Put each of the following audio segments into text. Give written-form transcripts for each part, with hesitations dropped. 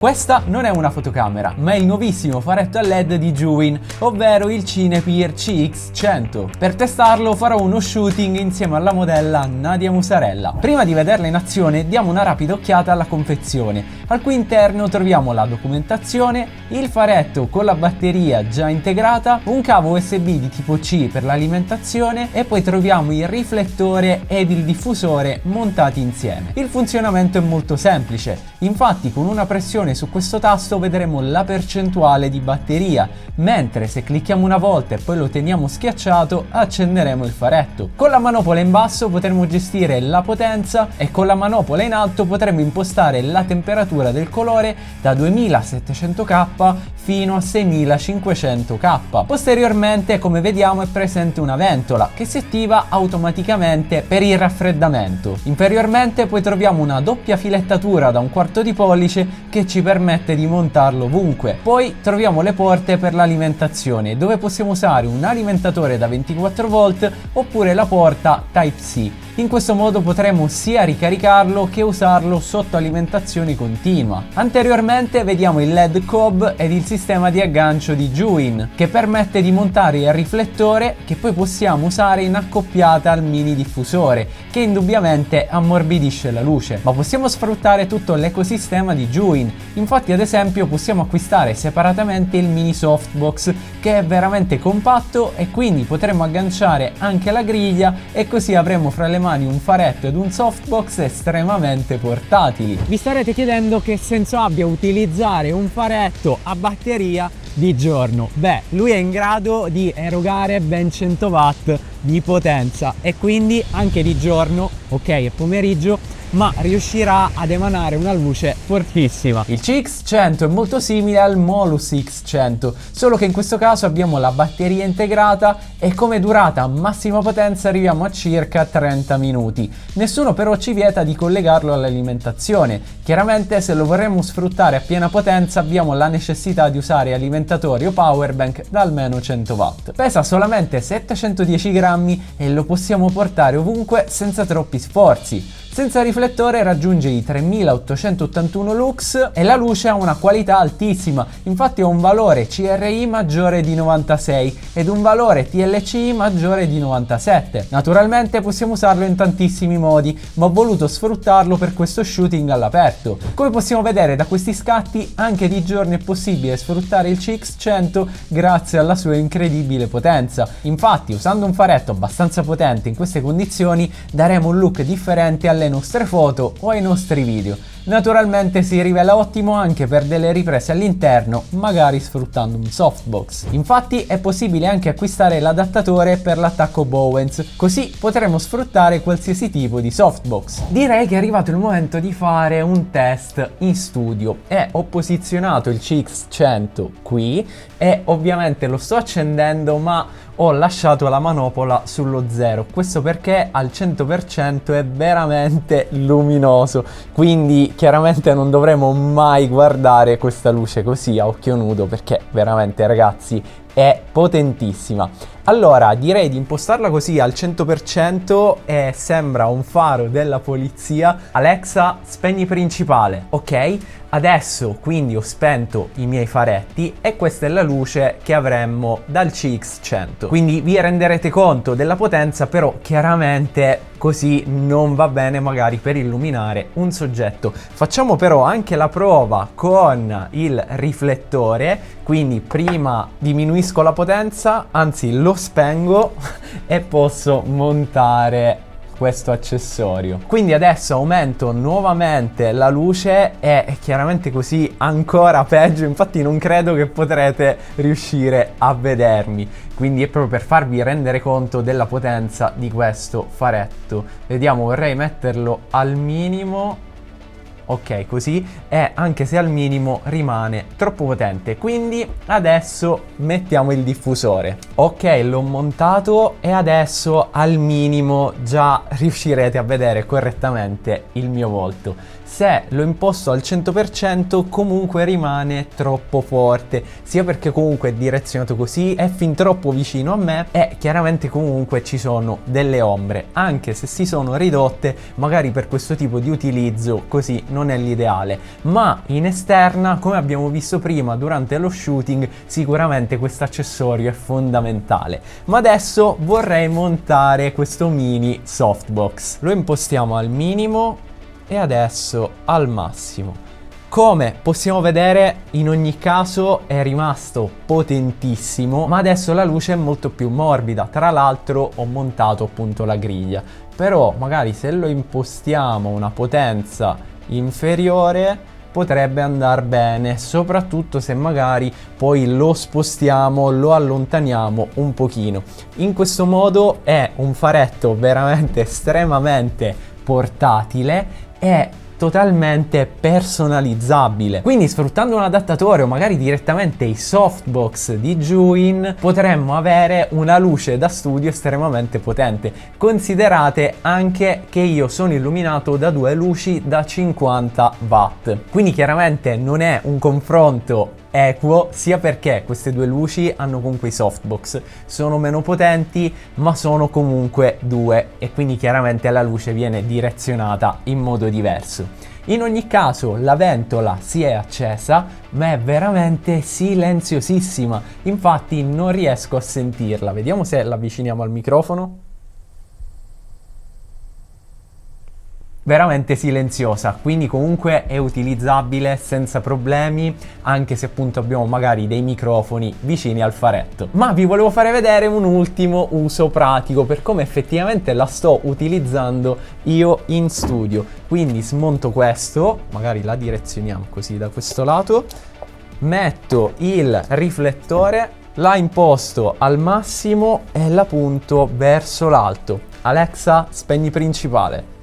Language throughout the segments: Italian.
Questa non è una fotocamera, ma è il nuovissimo faretto a LED di Juwin, ovvero il Cinepeer CX100. Per testarlo farò uno shooting insieme alla modella Nadia Musarella. Prima di vederla in azione diamo una rapida occhiata alla confezione, al cui interno troviamo la documentazione, il faretto con la batteria già integrata, un cavo USB di tipo C per l'alimentazione e poi troviamo il riflettore ed il diffusore montati insieme. Il funzionamento è molto semplice, infatti con una pressione su questo tasto vedremo la percentuale di batteria, mentre se clicchiamo una volta e poi lo teniamo schiacciato accenderemo il faretto. Con la manopola in basso potremo gestire la potenza e con la manopola in alto potremo impostare la temperatura del colore da 2700K fino a 6500K. Posteriormente, come vediamo, è presente una ventola che si attiva automaticamente per il raffreddamento. Inferiormente poi troviamo una doppia filettatura da 1/4 di pollice che ci permette di montarlo ovunque. Poi troviamo le porte per l'alimentazione, dove possiamo usare un alimentatore da 24 volt oppure la porta Type-C. In questo modo potremo sia ricaricarlo che usarlo sotto alimentazione continua. Anteriormente vediamo il LED cob ed il sistema di aggancio di Juwin, che permette di montare il riflettore che poi possiamo usare in accoppiata al mini diffusore, che indubbiamente ammorbidisce la luce. Ma possiamo sfruttare tutto l'ecosistema di Juwin. Infatti, ad esempio, possiamo acquistare separatamente il mini softbox, che è veramente compatto e quindi potremo agganciare anche la griglia e così avremo fra le mani un faretto ed un softbox estremamente portatili. Vi starete chiedendo che senso abbia utilizzare un faretto a batteria di giorno. Beh, lui è in grado di erogare ben 100 watt di potenza e quindi anche di giorno, ok, è pomeriggio, ma riuscirà ad emanare una luce fortissima. Il CX100 è molto simile al Molus X100, solo che in questo caso abbiamo la batteria integrata e come durata massima potenza arriviamo a circa 30 minuti. Nessuno però ci vieta di collegarlo all'alimentazione. Chiaramente se lo vorremmo sfruttare a piena potenza abbiamo la necessità di usare alimentatori o powerbank da almeno 100 watt. Pesa solamente 710 grammi e lo possiamo portare ovunque senza troppi sforzi. Senza riflettore raggiunge i 3881 lux e la luce ha una qualità altissima, infatti ha un valore CRI maggiore di 96 ed un valore TLCI maggiore di 97. Naturalmente possiamo usarlo in tantissimi modi, ma ho voluto sfruttarlo per questo shooting all'aperto. Come possiamo vedere da questi scatti, anche di giorno è possibile sfruttare il CX100 grazie alla sua incredibile potenza. Infatti, usando un faretto abbastanza potente in queste condizioni, daremo un look differente alle nostre foto o ai nostri video. Naturalmente si rivela ottimo anche per delle riprese all'interno, magari sfruttando un softbox. Infatti è possibile anche acquistare l'adattatore per l'attacco Bowens, così potremo sfruttare qualsiasi tipo di softbox. Direi che è arrivato il momento di fare un test in studio e ho posizionato il CX100 qui e ovviamente lo sto accendendo, ma ho lasciato la manopola sullo 0, questo perché al 100% è veramente luminoso, quindi chiaramente non dovremo mai guardare questa luce così a occhio nudo perché veramente, ragazzi, è potentissima. Allora direi di impostarla così al 100% e sembra un faro della polizia. Alexa, spegni principale. Ok, adesso quindi ho spento i miei faretti e questa è la luce che avremmo dal CX100. Quindi vi renderete conto della potenza, però chiaramente così non va bene magari per illuminare un soggetto. Facciamo però anche la prova con il riflettore, quindi prima diminuisco la potenza, anzi lo spengo e posso montare questo accessorio. Quindi adesso aumento nuovamente la luce e chiaramente così ancora peggio, infatti non credo che potrete riuscire a vedermi, quindi è proprio per farvi rendere conto della potenza di questo faretto. Vediamo, vorrei metterlo al minimo. Ok, così, e anche se al minimo rimane troppo potente, quindi adesso mettiamo il diffusore. Ok, l'ho montato e adesso al minimo già riuscirete a vedere correttamente il mio volto. se lo imposto al 100% comunque rimane troppo forte, sia perché comunque è direzionato così, è fin troppo vicino a me e chiaramente comunque ci sono delle ombre, anche se si sono ridotte, magari per questo tipo di utilizzo così non è l'ideale, ma in esterna, come abbiamo visto prima durante lo shooting, sicuramente questo accessorio è fondamentale. Ma adesso vorrei montare questo mini softbox, lo impostiamo al minimo e adesso al massimo. Come possiamo vedere, in ogni caso è rimasto potentissimo, ma adesso la luce è molto più morbida. Tra l'altro ho montato appunto la griglia, però magari se lo impostiamo a una potenza inferiore potrebbe andare bene, soprattutto se magari poi lo spostiamo, lo allontaniamo un pochino. In questo modo è un faretto veramente estremamente portatile e totalmente personalizzabile. Quindi sfruttando un adattatore o magari direttamente i softbox di Juwin potremmo avere una luce da studio estremamente potente. Considerate anche che io sono illuminato da due luci da 50 watt, quindi chiaramente non è un confronto equo, sia perché queste due luci hanno comunque i softbox, sono meno potenti ma sono comunque due e quindi chiaramente la luce viene direzionata in modo diverso. In ogni caso la ventola si è accesa ma è veramente silenziosissima, infatti non riesco a sentirla. Vediamo se la avviciniamo al microfono. Veramente silenziosa, quindi comunque è utilizzabile senza problemi, anche se appunto abbiamo magari dei microfoni vicini al faretto. Ma vi volevo fare vedere un ultimo uso pratico per come effettivamente la sto utilizzando io in studio. Quindi smonto questo, magari la direzioniamo così da questo lato, metto il riflettore, la imposto al massimo e la punto verso l'alto. Alexa, spegni principale.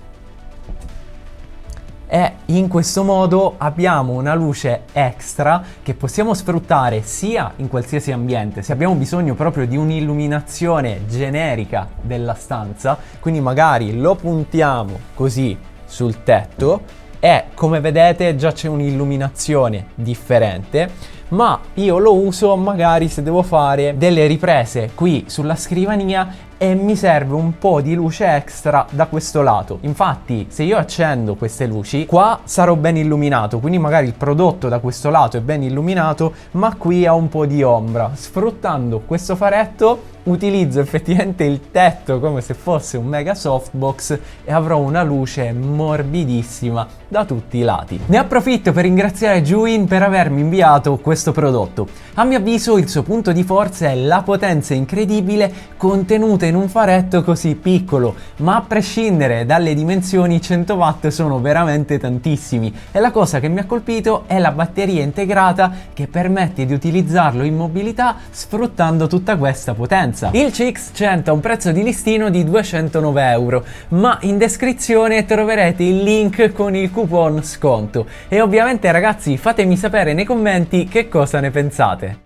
E in questo modo abbiamo una luce extra che possiamo sfruttare sia in qualsiasi ambiente, se abbiamo bisogno proprio di un'illuminazione generica della stanza, quindi magari lo puntiamo così sul tetto e come vedete già c'è un'illuminazione differente, ma io lo uso magari se devo fare delle riprese qui sulla scrivania e mi serve un po' di luce extra da questo lato. Infatti se io accendo queste luci qua sarò ben illuminato, quindi magari il prodotto da questo lato è ben illuminato ma qui ha un po' di ombra. Sfruttando questo faretto utilizzo effettivamente il tetto come se fosse un mega softbox e avrò una luce morbidissima da tutti i lati. Ne approfitto per ringraziare Juwin per avermi inviato questo prodotto. A mio avviso il suo punto di forza è la potenza incredibile contenuta in un faretto così piccolo, ma a prescindere dalle dimensioni 100 watt sono veramente tantissimi e la cosa che mi ha colpito è la batteria integrata che permette di utilizzarlo in mobilità sfruttando tutta questa potenza. Il CX100 ha un prezzo di listino di 209 euro, ma in descrizione troverete il link con il coupon sconto e ovviamente ragazzi fatemi sapere nei commenti che cosa ne pensate.